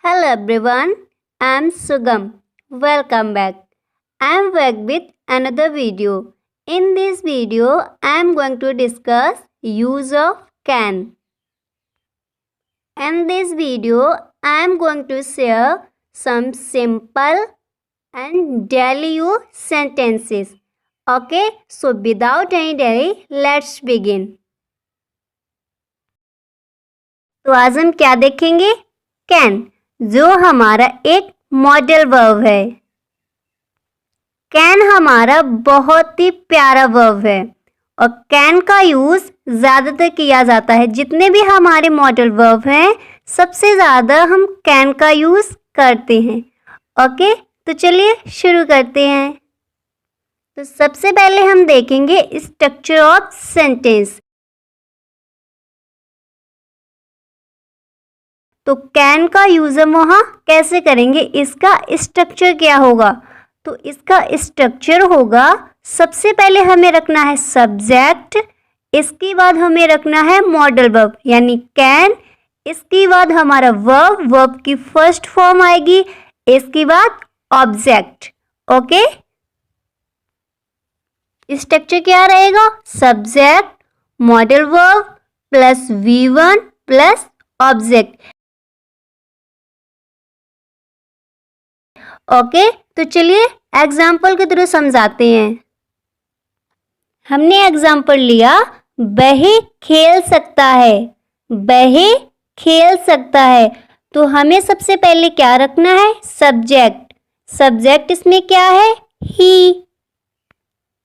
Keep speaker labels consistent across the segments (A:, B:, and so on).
A: Hello everyone, I am Sugam. Welcome back. I am back with another video. In this video, I am going to discuss use of can. In this video, I am going to share some simple and daily use sentences. Okay, so without any delay, let's begin. तो आज हम क्या देखेंगे? Can, जो हमारा एक modal verb है। Can हमारा बहुत ही प्यारा वर्ब है और कैन का यूज़ ज़्यादातर किया जाता है। जितने भी हमारे मॉडल वर्ब हैं, सबसे ज़्यादा हम कैन का यूज़ करते हैं। ओके, तो चलिए शुरू करते हैं। तो सबसे पहले हम देखेंगे स्ट्रक्चर ऑफ सेंटेंस। तो कैन का यूज़ हम वहाँ कैसे करेंगे, इसका स्ट्रक्चर क्या होगा? तो इसका स्ट्रक्चर होगा, सबसे पहले हमें रखना है सब्जेक्ट, इसके बाद हमें रखना है मॉडल वर्ब यानी कैन, इसके बाद हमारा वर्ब, वर्ब की फर्स्ट फॉर्म आएगी, इसके बाद ऑब्जेक्ट। ओके, स्ट्रक्चर क्या रहेगा? Subject, modal verb plus V1 plus object. Okay, तो चलिए एग्जाम्पल के थ्रू समझाते हैं। हमने एग्जाम्पल लिया, वह खेल सकता है, वह खेल सकता है। तो हमें सबसे पहले क्या रखना है? सब्जेक्ट। सब्जेक्ट इसमें क्या है? ही।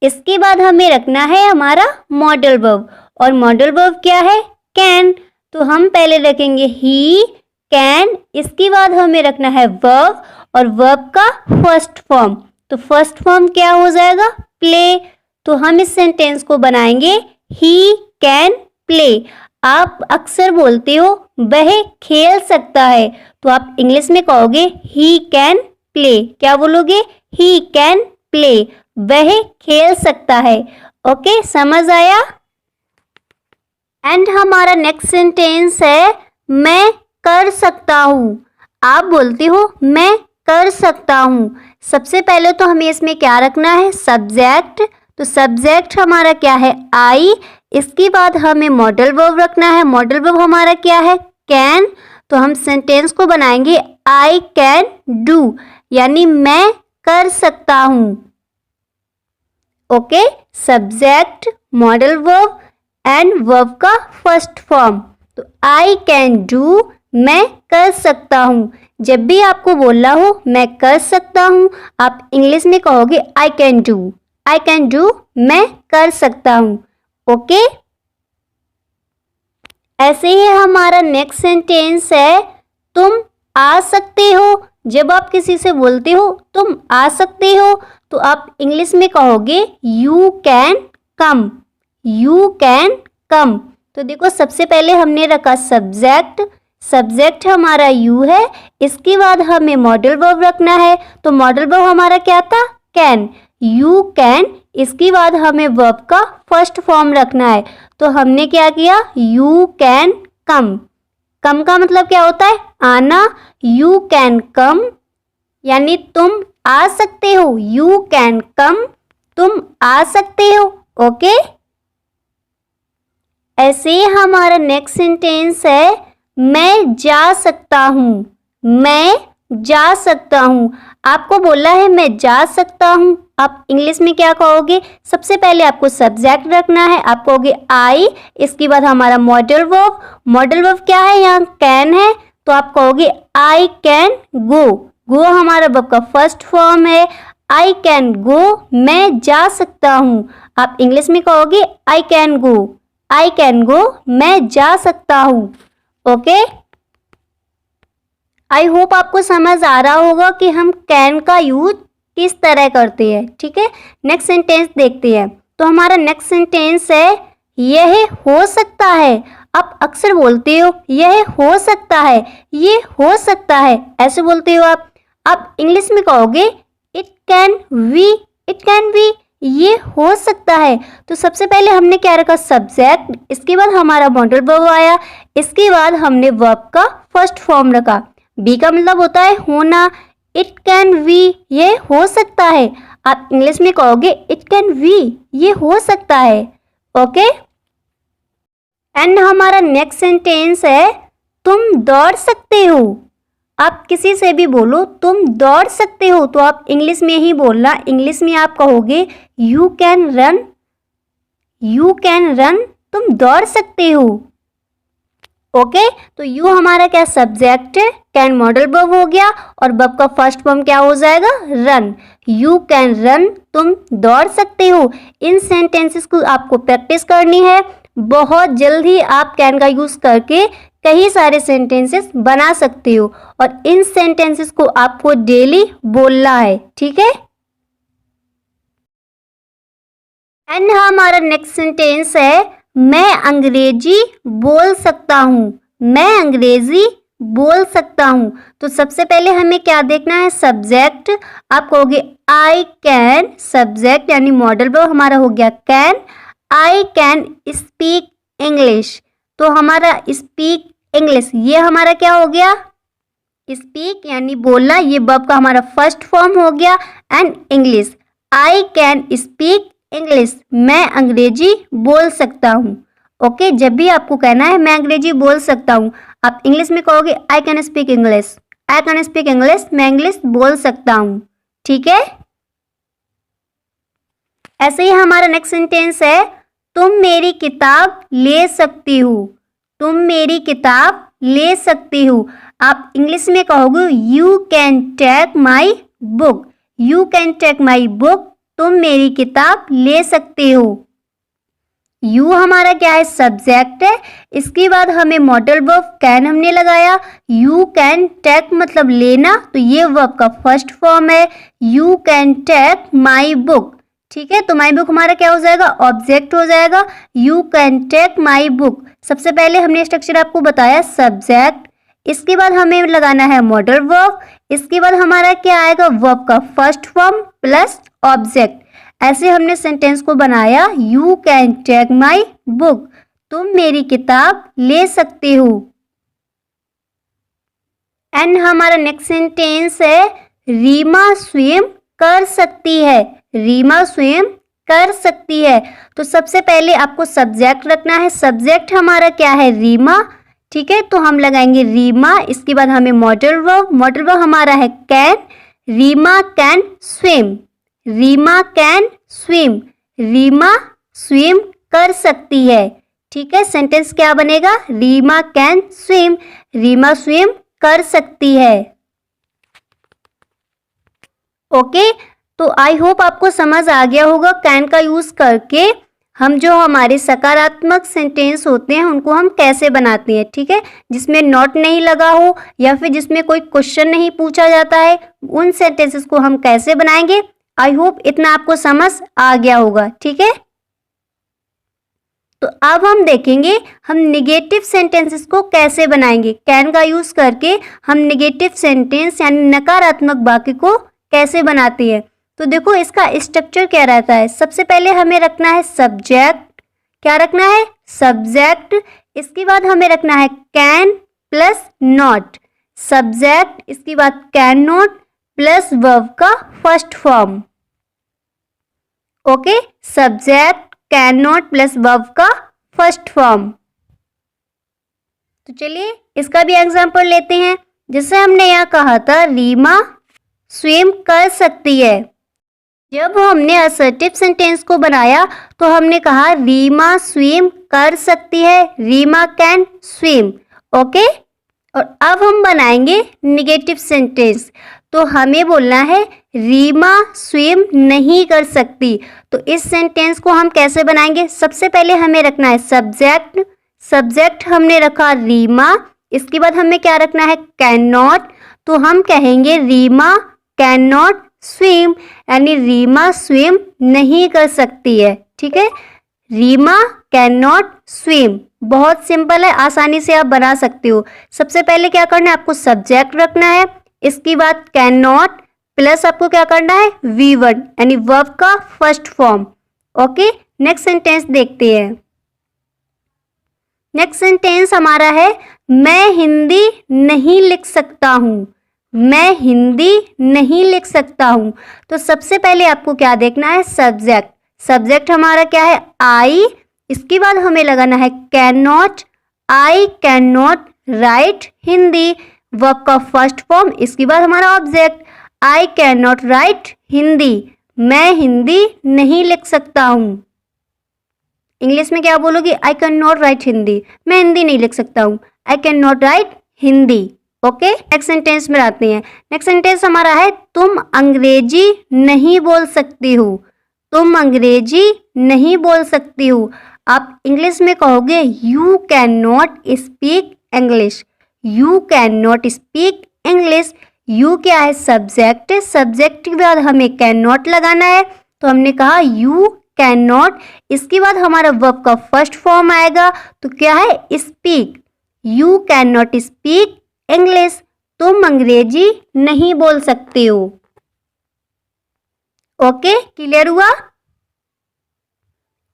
A: इसके बाद हमें रखना है हमारा मॉडल वर्ब, और मॉडल वर्ब क्या है? कैन। तो हम पहले रखेंगे ही कैन, इसके बाद हमें रखना है वर्ब, और वर्ब का फर्स्ट फॉर्म। तो फर्स्ट फॉर्म क्या हो जाएगा? प्ले। तो हम इस सेंटेंस को बनाएंगे ही कैन प्ले। आप अक्सर बोलते हो वह खेल सकता है, तो आप इंग्लिश में कहोगे ही कैन प्ले। क्या बोलोगे? ही कैन प्ले, वह खेल सकता है। ओके, समझ आया? एंड हमारा नेक्स्ट सेंटेंस है मैं कर सकता हूँ। आप बोलते हो मैं कर सकता हूँ। सबसे पहले तो हमें इसमें क्या रखना है? सब्जेक्ट। तो सब्जेक्ट हमारा क्या है? आई। इसके बाद हमें मॉडल वर्ब रखना है। मॉडल वर्ब हमारा क्या है? कैन। तो हम सेंटेंस को बनाएंगे आई कैन डू, यानी मैं कर सकता हूँ। Okay, subject, modal verb and verb का फर्स्ट फॉर्म। तो आई कैन डू, मैं कर सकता हूँ। जब भी आपको बोलना हो मैं कर सकता हूँ, आप इंग्लिश में कहोगे I can do. I can do, मैं कर सकता हूँ। ओके, ऐसे ही हमारा नेक्स्ट सेंटेंस है तुम आ सकते हो। जब आप किसी से बोलते हो तुम आ सकते हो, तो आप इंग्लिश में कहोगे you can come. You can come. तो देखो, सबसे पहले हमने रखा सब्जेक्ट, सब्जेक्ट हमारा यू है, इसके बाद हमें मॉडल वर्ब रखना है। तो मॉडल वर्ब हमारा क्या था? कैन। यू कैन, इसके बाद हमें वर्ब का फर्स्ट फॉर्म रखना है। तो हमने क्या किया? You can come. कम का मतलब क्या होता है? आना। यू कैन कम यानी तुम आ सकते हो। यू कैन कम, तुम आ सकते हो। ओके, ऐसे ही हमारा नेक्स्ट सेंटेंस है मैं जा सकता हूँ। मैं जा सकता हूँ। आपको बोला है मैं जा सकता हूँ, आप इंग्लिश में क्या कहोगे? सबसे पहले आपको सब्जेक्ट रखना है, आप कहोगे आई, इसके बाद हमारा मॉडल वर्ब। मॉडल वर्ब क्या है? यहाँ कैन है, तो आप कहोगे आई कैन गो। गो हमारा वर्ब का फर्स्ट फॉर्म है। आई कैन गो, मैं जा सकता हूँ। आप इंग्लिश में कहोगे I can go. I can go, मैं जा सकता हूँ। ओके, आई होप आपको समझ आ रहा होगा कि हम कैन का यूज किस तरह करते हैं। ठीक है, नेक्स्ट सेंटेंस देखते हैं। तो हमारा नेक्स्ट सेंटेंस है यह हो सकता है। आप अक्सर बोलते हो यह हो सकता है, ये हो सकता है, ऐसे बोलते हो आप। आप इंग्लिश में कहोगे it can be. It can be, ये हो सकता है। तो सबसे पहले हमने क्या रखा? सब्जेक्ट, इसके बाद हमारा मॉडल वर्ब आया, इसके बाद हमने वर्ब का फर्स्ट फॉर्म रखा। बी का मतलब होता है होना। इट कैन बी, ये हो सकता है। आप इंग्लिश में कहोगे इट कैन बी, ये हो सकता है। ओके। एंड हमारा नेक्स्ट सेंटेंस है तुम दौड़ सकते हो। आप किसी से भी बोलो तुम दौड़ सकते हो तो आप इंग्लिश में ही बोलना। इंग्लिश में आप कहोगे you can run, you can run, तुम दौड़ सकते हो। ओके, तो यू हमारा क्या सब्जेक्ट है, कैन मॉडल वर्ब हो गया और वर्ब का फर्स्ट फॉर्म क्या हो जाएगा, रन। यू कैन रन, तुम दौड़ सकते हो। इन सेंटेंसेस को आपको प्रैक्टिस करनी है। बहुत जल्द ही आप कैन का यूज करके कई सारे सेंटेंसेस बना सकते हो और इन सेंटेंसेस को आपको डेली बोलना है, ठीक है। एंड हमारा नेक्स्ट सेंटेंस है मैं अंग्रेजी बोल सकता हूँ। मैं अंग्रेजी बोल सकता हूँ। तो सबसे पहले हमें क्या देखना है, सब्जेक्ट। आप कहोगे आई कैन, सब्जेक्ट यानी मॉडल वर्ब हमारा हो गया can. I can speak English, तो हमारा स्पीक इंग्लिश ये हमारा क्या हो गया, स्पीक यानी बोलना, ये वर्ब का हमारा फर्स्ट फॉर्म हो गया। And English, I can speak English, मैं अंग्रेजी बोल सकता हूँ। ओके, जब भी आपको कहना है मैं अंग्रेजी बोल सकता हूँ, आप इंग्लिश में कहोगे I can speak English, I can speak English, मैं इंग्लिश बोल सकता हूँ, ठीक है। ऐसे ही हमारा नेक्स्ट सेंटेंस है तुम मेरी किताब ले सकती हो। तुम मेरी किताब ले सकती हो। आप इंग्लिश में कहोगे you can take my book, you can take my book, तुम मेरी किताब ले सकते हो। यू हमारा क्या है, सब्जेक्ट है। इसके बाद हमें मॉडल वर्ब कैन हमने लगाया। यू कैन टेक मतलब लेना, तो ये वर्ब का फर्स्ट फॉर्म है। You can take my book, ठीक है। तो माई बुक हमारा क्या हो जाएगा, ऑब्जेक्ट हो जाएगा। You can take my book, सबसे पहले हमने स्ट्रक्चर आपको बताया सब्जेक्ट, इसके बाद हमें लगाना है मॉडल वर्ब, इसके बाद हमारा क्या आएगा, वर्ब का फर्स्ट फॉर्म प्लस ऑब्जेक्ट। ऐसे हमने सेंटेंस को बनाया, you can take my book, तुम मेरी किताब ले सकते हो। एंड हमारा नेक्स्ट सेंटेंस है रीमा स्विम कर सकती है। रीमा स्विम कर सकती है। तो सबसे पहले आपको सब्जेक्ट रखना है। सब्जेक्ट हमारा क्या है, रीमा, ठीक है। तो हम लगाएंगे रीमा, इसके बाद हमें मॉडल वर्ब, मॉडल वर्ब हमारा है can. Reema can swim, Reema can swim, Reema swim कर सकती है, ठीक है। सेंटेंस क्या बनेगा, Reema can swim, Reema swim कर सकती है। ओके, तो आई होप आपको समझ आ गया होगा कैन का यूज करके हम जो हमारे सकारात्मक सेंटेंस होते हैं उनको हम कैसे बनाते हैं, ठीक है। जिसमें नॉट नहीं लगा हो या फिर जिसमें कोई क्वेश्चन नहीं पूछा जाता है, उन सेंटेंसेस को हम कैसे बनाएंगे। आई होप इतना आपको समझ आ गया होगा, ठीक है। तो अब हम देखेंगे हम निगेटिव सेंटेंसेस को कैसे बनाएंगे। कैन का यूज करके हम निगेटिव सेंटेंस यानी नकारात्मक वाक्य को कैसे बनाते हैं। तो देखो इसका स्ट्रक्चर क्या रहता है। सबसे पहले हमें रखना है सब्जेक्ट, क्या रखना है, सब्जेक्ट। इसके बाद हमें रखना है कैन प्लस नॉट, सब्जेक्ट, इसके बाद कैन नॉट प्लस वर्ब का first form. Okay, subject can not plus verb का फर्स्ट फॉर्म। तो चलिए इसका भी एग्जांपल लेते हैं। जैसे हमने यहाँ कहा था रीमा स्विम कर सकती है। जब हमने असर्टिव सेंटेंस को बनाया तो हमने कहा रीमा स्विम कर सकती है, रीमा कैन स्विम। ओके, और अब हम बनाएंगे निगेटिव सेंटेंस। तो हमें बोलना है रीमा स्विम नहीं कर सकती। तो इस सेंटेंस को हम कैसे बनाएंगे, सबसे पहले हमें रखना है सब्जेक्ट, सब्जेक्ट हमने रखा रीमा, इसके बाद हमें क्या रखना है, कैन नॉट। तो हम कहेंगे रीमा कैन नॉट स्विम, यानी रीमा स्विम नहीं कर सकती है, ठीक है। रीमा कैन नॉट स्विम, बहुत सिंपल है, आसानी से आप बना सकते हो। सबसे पहले क्या करना है, आपको सब्जेक्ट रखना है, इसके बाद कैन नॉट प्लस आपको क्या करना है, V1 यानी वर्ब का first form. Okay, next sentence देखते हैं। नेक्स्ट सेंटेंस हमारा है मैं हिंदी नहीं लिख सकता हूँ, मैं हिंदी नहीं लिख सकता हूँ। तो सबसे पहले आपको क्या देखना है, सब्जेक्ट। सब्जेक्ट हमारा क्या है, आई। इसके बाद हमें लगाना है can not, I can not write Hindi, verb का फर्स्ट फॉर्म। इसके बाद हमारा object, I can not write Hindi, मैं हिंदी नहीं लिख सकता हूँ। इंग्लिश में क्या बोलोगी, I can not write Hindi, मैं हिंदी नहीं लिख सकता हूँ, I can not write Hindi. Okay, next sentence में आते हैं। नेक्स्ट सेंटेंस हमारा है तुम अंग्रेजी नहीं बोल सकती हो, तुम अंग्रेजी नहीं बोल सकती हो। आप इंग्लिश में कहोगे you can not speak English, you can not speak English. You क्या है, सब्जेक्ट। सब्जेक्ट के बाद हमें कैन नॉट लगाना है, तो हमने कहा यू कैन नॉट। इसके बाद हमारा वर्ब का फर्स्ट फॉर्म आएगा, तो क्या है, speak. You can not speak English, तुम अंग्रेजी नहीं बोल सकते हो। ओके, क्लियर हुआ।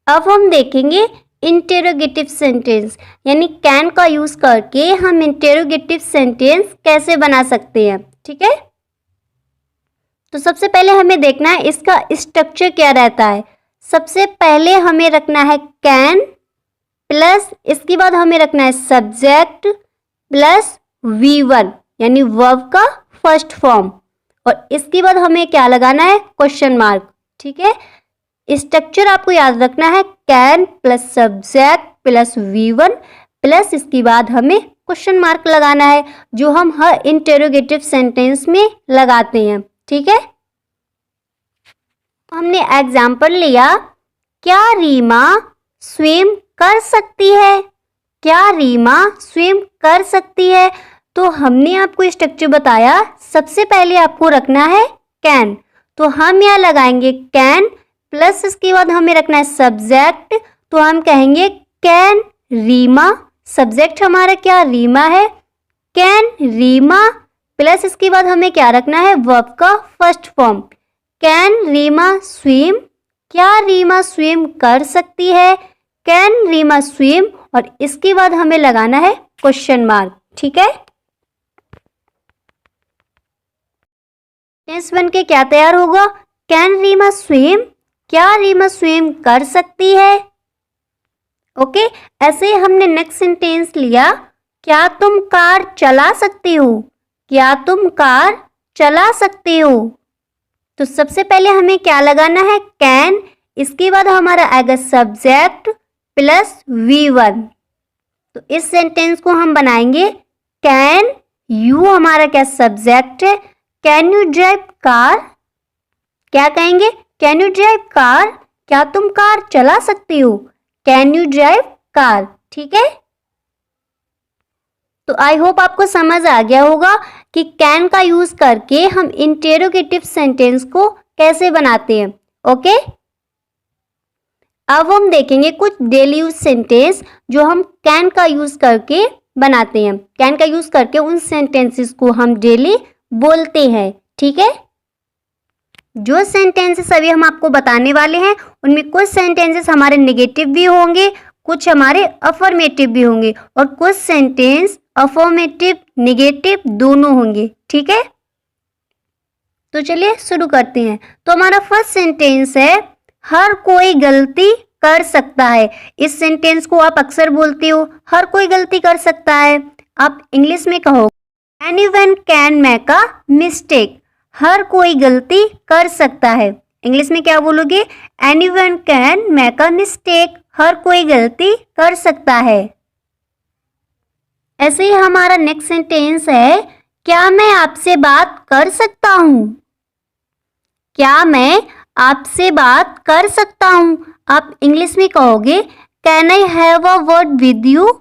A: अब हम देखेंगे इंटेरोगेटिव सेंटेंस, यानी कैन का यूज करके हम इंटेरोगेटिव सेंटेंस कैसे बना सकते हैं। ठीक है, तो सबसे पहले हमें देखना है इसका स्ट्रक्चर क्या रहता है। सबसे पहले हमें रखना है कैन प्लस, इसके बाद हमें रखना है सब्जेक्ट प्लस V1 यानी वर्ब का फर्स्ट फॉर्म, और इसके बाद हमें क्या लगाना है, क्वेश्चन मार्क। ठीक है, स्ट्रक्चर आपको याद रखना है, can plus subject plus V1 plus इसके बाद हमें क्वेश्चन मार्क लगाना है, जो हम हर इंटेरोगेटिव सेंटेंस में लगाते हैं। ठीक है, हमने एग्जाम्पल लिया, क्या रीमा स्विम कर सकती है, क्या रीमा स्विम कर सकती है। तो हमने आपको स्ट्रक्चर बताया, सबसे पहले आपको रखना है कैन, तो हम यहाँ लगाएंगे कैन प्लस इसके बाद हमें रखना है सब्जेक्ट, तो हम कहेंगे कैन रीमा। सब्जेक्ट हमारा क्या, रीमा है, कैन रीमा प्लस इसके बाद हमें क्या रखना है, वर्ब का first form, can Reema swim. क्या रीमा स्विम कर सकती है, कैन रीमा स्विम, और इसके बाद हमें लगाना है क्वेश्चन मार्क। ठीक है, टेंस बन के क्या तैयार होगा, कैन रीमा स्विम, क्या रीमा स्विम कर सकती है। ओके, ऐसे ही हमने नेक्स्ट सेंटेंस लिया, क्या तुम कार चला सकती हो, क्या तुम कार चला सकती हो। तो सबसे पहले हमें क्या लगाना है, कैन, इसके बाद हमारा आएगा सब्जेक्ट प्लस V1। तो इस सेंटेंस को हम बनाएंगे, कैन यू हमारा क्या सब्जेक्ट है, कैन यू ड्राइव कार, क्या कहेंगे, कैन यू ड्राइव कार, क्या तुम कार चला सकती हो, कैन यू ड्राइव कार। ठीक है, तो आई होप आपको समझ आ गया होगा कि कैन का यूज करके हम इंटेरोगेटिव सेंटेंस को कैसे बनाते हैं। ओके, अब हम देखेंगे कुछ डेली यूज सेंटेंस जो हम कैन का यूज करके बनाते हैं। कैन का यूज करके उन सेंटेंसेस को हम डेली बोलते हैं। ठीक है, जो सेंटेंसेस अभी हम आपको बताने वाले हैं उनमें कुछ सेंटेंसेस हमारे नेगेटिव भी होंगे, कुछ हमारे अफर्मेटिव भी होंगे, और कुछ सेंटेंस अफर्मेटिव नेगेटिव दोनों होंगे। ठीक है, तो चलिए शुरू करते हैं। तो हमारा फर्स्ट सेंटेंस है, हर कोई गलती कर सकता है। इस सेंटेंस को आप अक्सर बोलते हो, हर कोई गलती कर सकता है। आप इंग्लिश में कहो anyone can make a mistake, हर कोई गलती कर सकता है। इंग्लिश में क्या बोलोगे, anyone can make a mistake, हर कोई गलती कर सकता है। ऐसे ही हमारा नेक्स्ट सेंटेंस है, क्या मैं आपसे बात कर सकता हूँ, क्या मैं आपसे बात कर सकता हूँ। आप इंग्लिश में कहोगे can I have a word with you,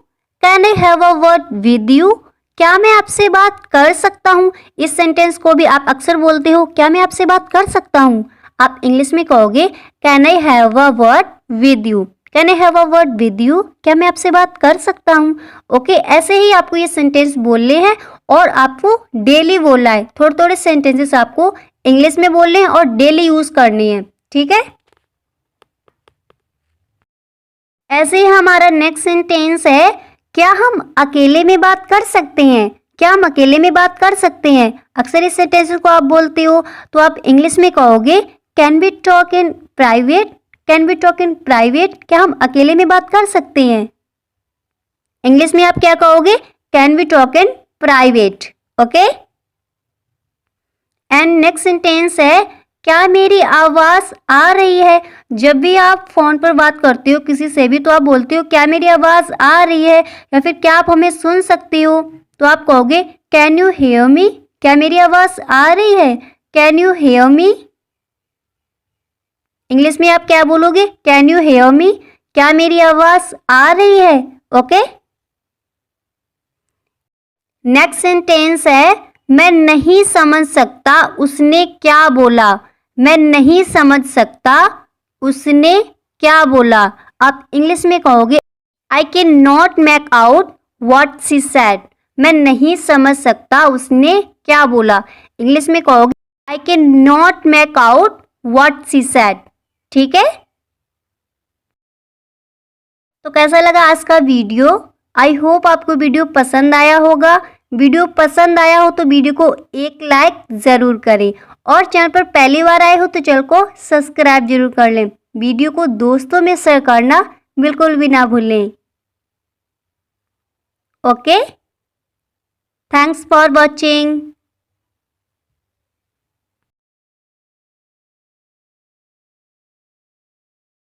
A: can I have a word with you, क्या मैं आपसे बात कर सकता हूँ। इस सेंटेंस को भी आप अक्सर बोलते हो, क्या मैं आपसे बात कर सकता हूँ। आप इंग्लिश में कहोगे can I have a word with you, can I have a word with you, क्या मैं आपसे बात कर सकता हूँ। ओके, ऐसे ही आपको ये सेंटेंस बोलने हैं और आपको डेली बोलना है। थोड़े थोड़े सेंटेंसेस आपको इंग्लिश में बोलने हैं और डेली यूज करनी है। ठीक है, ऐसे ही हमारा नेक्स्ट सेंटेंस है, क्या हम अकेले में बात कर सकते हैं? क्या हम अकेले में बात कर सकते हैं? अक्सर इस सेंटेंस को आप बोलते हो तो आप इंग्लिश में कहोगे can we talk in private? Can we talk in private? क्या हम अकेले में बात कर सकते हैं? इंग्लिश में आप क्या कहोगे? Can we talk in private. Okay. And next sentence है क्या मेरी आवाज आ रही है? जब भी आप फोन पर बात करते हो किसी से भी तो आप बोलते हो क्या मेरी आवाज आ रही है, या फिर क्या आप हमें सुन सकते हो? तो आप कहोगे कैन यू हेयर मी? क्या मेरी आवाज आ रही है? Can you hear me? English में आप क्या बोलोगे? Can you hear me? क्या मेरी आवाज आ रही है? ओके। नेक्स्ट सेंटेंस है मैं नहीं समझ सकता उसने क्या बोला। मैं नहीं समझ सकता उसने क्या बोला। आप इंग्लिश में कहोगे आई can not make out what she said. मैं नहीं समझ सकता उसने क्या बोला। इंग्लिश में कहोगे आई can not make out what she said. ठीक है। तो कैसा लगा आज का वीडियो? आई होप आपको वीडियो पसंद आया होगा। वीडियो पसंद आया हो तो वीडियो को एक लाइक ज़रूर करें, और चैनल पर पहली बार आए हो तो चैनल को सब्सक्राइब जरूर कर लें। वीडियो को दोस्तों में शेयर करना बिल्कुल भी ना भूलें। Okay, thanks for watching.